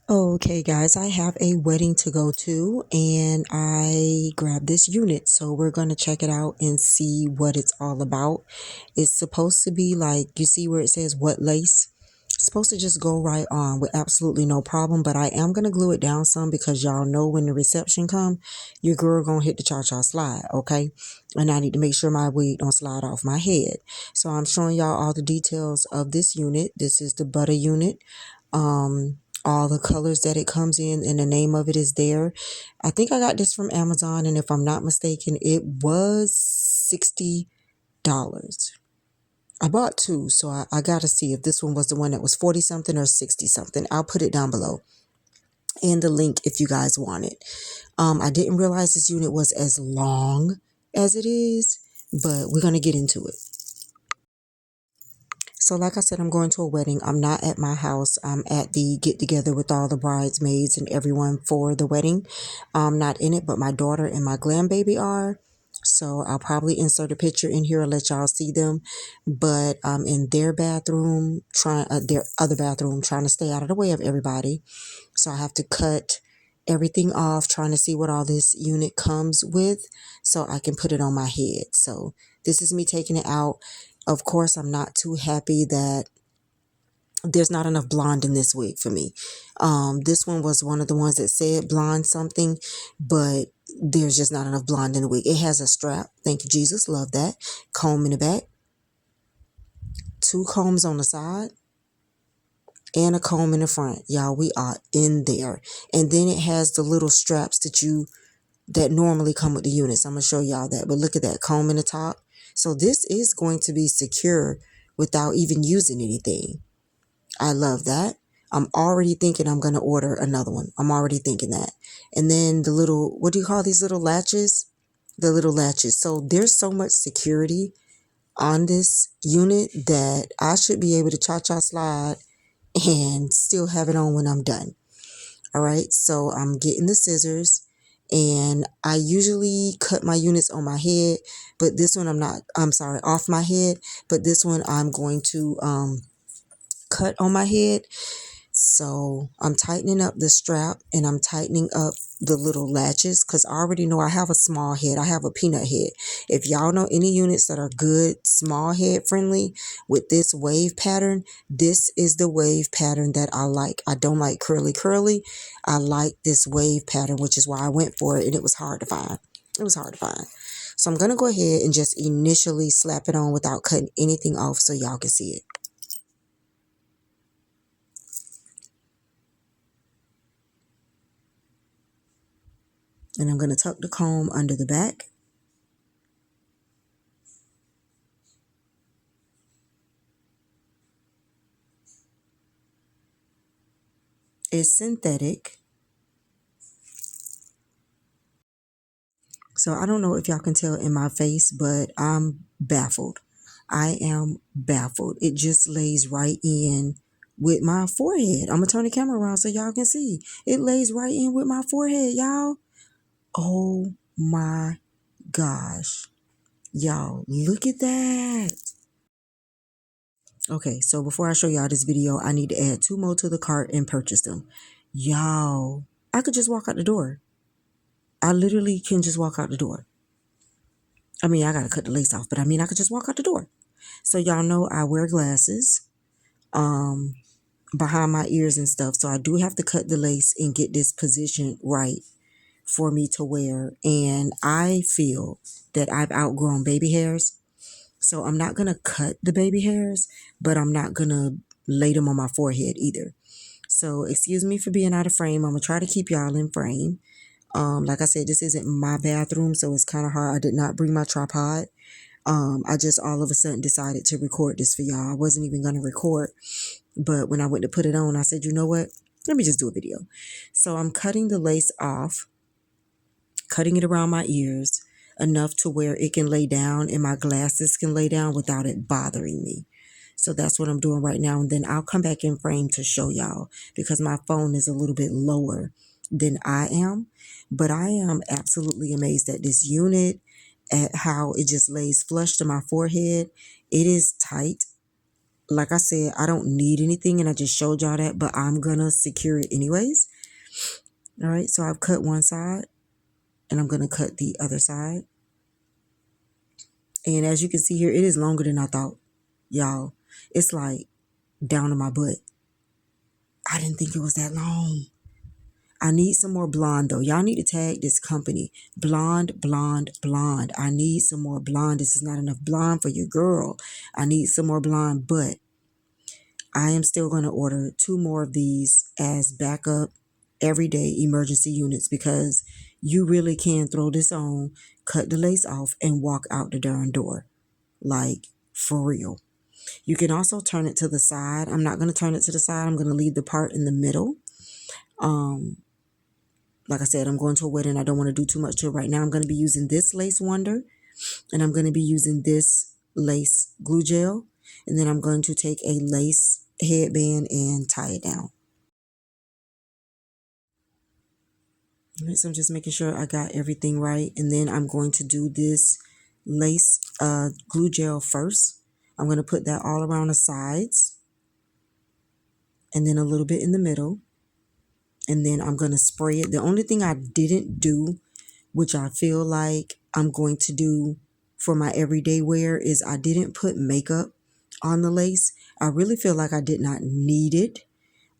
Okay, guys, I have a wedding to go to and I grabbed this unit. So we're going to check it out and see what it's all about. It's supposed to be like, you see where it says what lace? It's supposed to just go right on with absolutely no problem, but I am going to glue it down some because y'all know when the reception come, your girl going to hit the cha-cha slide, okay? And I need to make sure my wig don't slide off my head. So I'm showing y'all all the details of this unit. This is the Butta unit. All the colors that it comes in and the name of it is there. I think I got this from Amazon, and if I'm not mistaken, it was $60. I bought two, so I gotta see if this one was the one that was 40 something or 60 something. I'll put it down below and the link if you guys want it. I didn't realize this unit was as long as it is, but we're gonna get into it. So like I said, I'm going to a wedding. I'm not at my house. I'm at the get together with all the bridesmaids and everyone for the wedding. I'm not in it, but my daughter and my glam baby are. So I'll probably insert a picture in here and let y'all see them. But I'm in their bathroom, their other bathroom, trying to stay out of the way of everybody. So I have to cut everything off, trying to see what all this unit comes with so I can put it on my head. So this is me taking it out. Of course, I'm not too happy that there's not enough blonde in this wig for me. This one was one of the ones that said blonde something, but there's just not enough blonde in the wig. It has a strap. Thank you, Jesus. Love that. Comb in the back. Two combs on the side. And a comb in the front. Y'all, we are in there. And then it has the little straps that normally come with the units. I'm going to show y'all that. But look at that comb in the top. So this is going to be secure without even using anything. I love that. I'm already thinking I'm going to order another one. I'm already thinking that. And then the little, what do you call these little latches? The little latches. So there's so much security on this unit that I should be able to cha-cha slide and still have it on when I'm done. All right. So I'm getting the scissors and I usually cut my units on my head, but this one off my head, but this one I'm going to, cut on my head. So I'm tightening up the strap and I'm tightening up the little latches because I already know I have a small head. I have a peanut head. If y'all know any units that are good, small head friendly with this wave pattern, this is the wave pattern that I like. I don't like curly curly. I like this wave pattern, which is why I went for it, and it was hard to find. It was hard to find. So I'm going to go ahead and just initially slap it on without cutting anything off so y'all can see it. And I'm going to tuck the comb under the back. It's synthetic. So I don't know if y'all can tell in my face, but I'm baffled. I am baffled. It just lays right in with my forehead. I'm going to turn the camera around so y'all can see. It lays right in with my forehead, y'all. Oh my gosh. Y'all, look at that. Okay, so before I show y'all this video, I need to add 2 more to the cart and purchase them. Y'all, I could just walk out the door. I literally can just walk out the door. I mean, I got to cut the lace off, but I mean, I could just walk out the door. So y'all know I wear glasses behind my ears and stuff. So I do have to cut the lace and get this position right for me to wear. And I feel that I've outgrown baby hairs. So I'm not going to cut the baby hairs, but I'm not going to lay them on my forehead either. So excuse me for being out of frame. I'm going to try to keep y'all in frame. Like I said, this isn't my bathroom, so it's kind of hard. I did not bring my tripod. I just all of a sudden decided to record this for y'all. I wasn't even going to record, but when I went to put it on, I said, you know what? Let me just do a video. So I'm cutting the lace off, cutting it around my ears enough to where it can lay down and my glasses can lay down without it bothering me. So that's what I'm doing right now. And then I'll come back in frame to show y'all because my phone is a little bit lower than I am. But I am absolutely amazed at this unit, at how it just lays flush to my forehead. It is tight. like I said, I don't need anything, and I just showed y'all that, but I'm gonna secure it anyways. All right, so I've cut one side, and I'm gonna cut the other side. And as you can see here, it is longer than I thought, y'all. It's like down to my butt. I didn't think it was that long. I need some more blonde though. Y'all need to tag this company. Blonde, blonde, blonde. I need some more blonde. This is not enough blonde for your girl. I need some more blonde, but I am still going to order 2 more of these as backup everyday emergency units, because you really can throw this on, cut the lace off, and walk out the darn door. Like, for real. You can also turn it to the side. I'm not going to turn it to the side. I'm going to leave the part in the middle. Like I said, I'm going to a wedding. I don't want to do too much to it right now. I'm going to be using this Lace Wonder, and I'm going to be using this lace glue gel, and then I'm going to take a lace headband and tie it down. All right, so I'm just making sure I got everything right, and then I'm going to do this lace glue gel first. I'm going to put that all around the sides, and then a little bit in the middle, and then I'm going to spray it. The only thing I didn't do, which I feel like I'm going to do for my everyday wear, is I didn't put makeup on the lace. I really feel like I did not need it.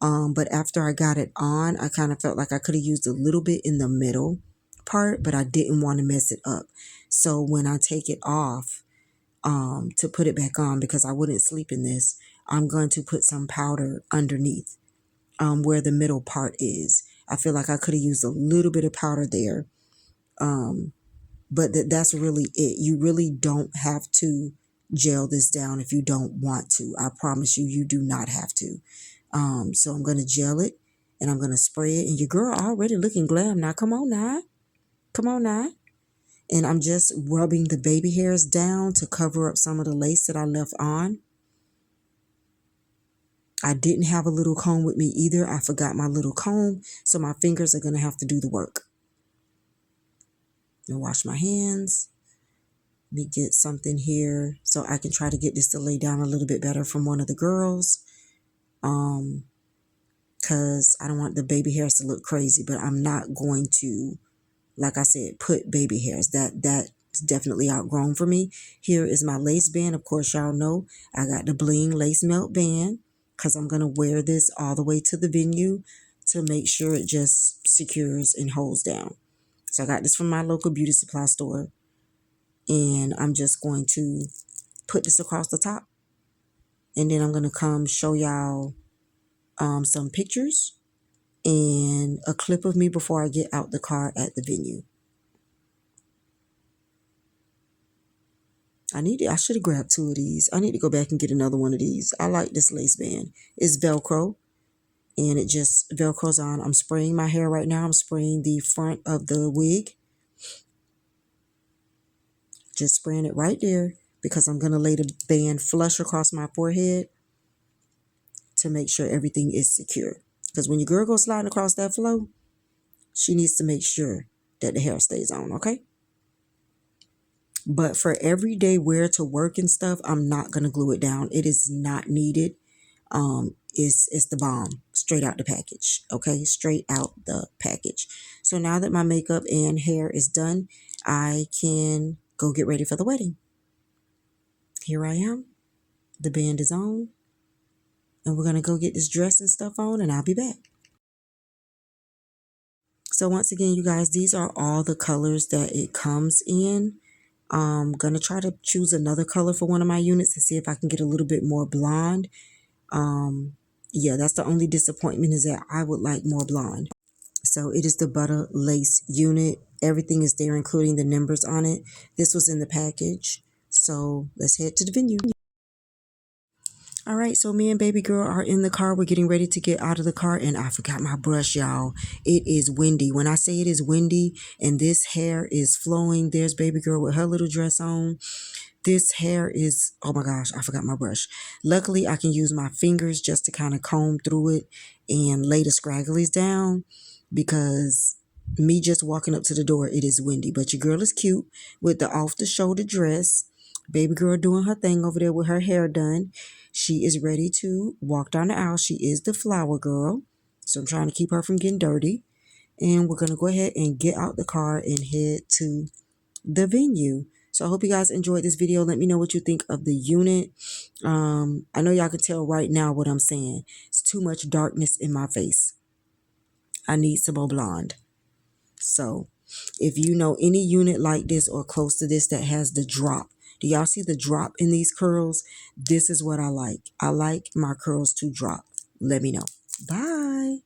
But after I got it on, I kind of felt like I could have used a little bit in the middle part, but I didn't want to mess it up. So when I take it off to put it back on, because I wouldn't sleep in this, I'm going to put some powder underneath where the middle part is. I feel like I could have used a little bit of powder there. But that's really it. You really don't have to gel this down if you don't want to. I promise you, you do not have to. So I'm going to gel it, and I'm going to spray it. And your girl already looking glam now. Come on now. Come on now. And I'm just rubbing the baby hairs down to cover up some of the lace that I left on. I didn't have a little comb with me either. I forgot my little comb, so my fingers are going to have to do the work. And wash my hands. Let me get something here so I can try to get this to lay down a little bit better from one of the girls. Because I don't want the baby hairs to look crazy, but I'm not going to, like I said, put baby hairs. That's definitely outgrown for me. Here is my lace band. Of course, y'all know I got the bling lace melt band, because I'm going to wear this all the way to the venue to make sure it just secures and holds down. So I got this from my local beauty supply store, and I'm just going to put this across the top, and then I'm going to come show y'all some pictures and a clip of me before I get out the car at the venue. I should have grabbed 2 of these. I need to go back and get another one of these. I like this lace band. It's Velcro, and it just Velcros on. I'm spraying my hair right now. I'm spraying the front of the wig. Just spraying it right there, because I'm going to lay the band flush across my forehead to make sure everything is secure. Because when your girl goes sliding across that flow, she needs to make sure that the hair stays on, okay? But for everyday wear to work and stuff, I'm not going to glue it down. It is not needed. It's the bomb, straight out the package, okay? Straight out the package. So now that my makeup and hair is done, I can go get ready for the wedding. Here I am. The band is on. And we're going to go get this dress and stuff on, and I'll be back. So once again, you guys, these are all the colors that it comes in. I'm going to try to choose another color for one of my units to see if I can get a little bit more blonde. Yeah, that's the only disappointment, is that I would like more blonde. So it is the Butta Lace unit. Everything is there, including the numbers on it. This was in the package. So let's head to the venue. All right, so me and baby girl are in the car. We're getting ready to get out of the car, and I forgot my brush, y'all. It is windy. When I say it is windy and this hair is flowing, there's baby girl with her little dress on. This hair is, oh my gosh, I forgot my brush. Luckily, I can use my fingers just to kind of comb through it and lay the scragglies down, because me just walking up to the door, it is windy. But your girl is cute with the off-the-shoulder dress. Baby girl doing her thing over there with her hair done. She is ready to walk down the aisle. She is the flower girl. So I'm trying to keep her from getting dirty. And we're going to go ahead and get out the car and head to the venue. So I hope you guys enjoyed this video. Let me know what you think of the unit. I know y'all can tell right now what I'm saying. It's too much darkness in my face. I need some more blonde. So if you know any unit like this or close to this that has the drop, do y'all see the drop in these curls? This is what I like. I like my curls to drop. Let me know. Bye.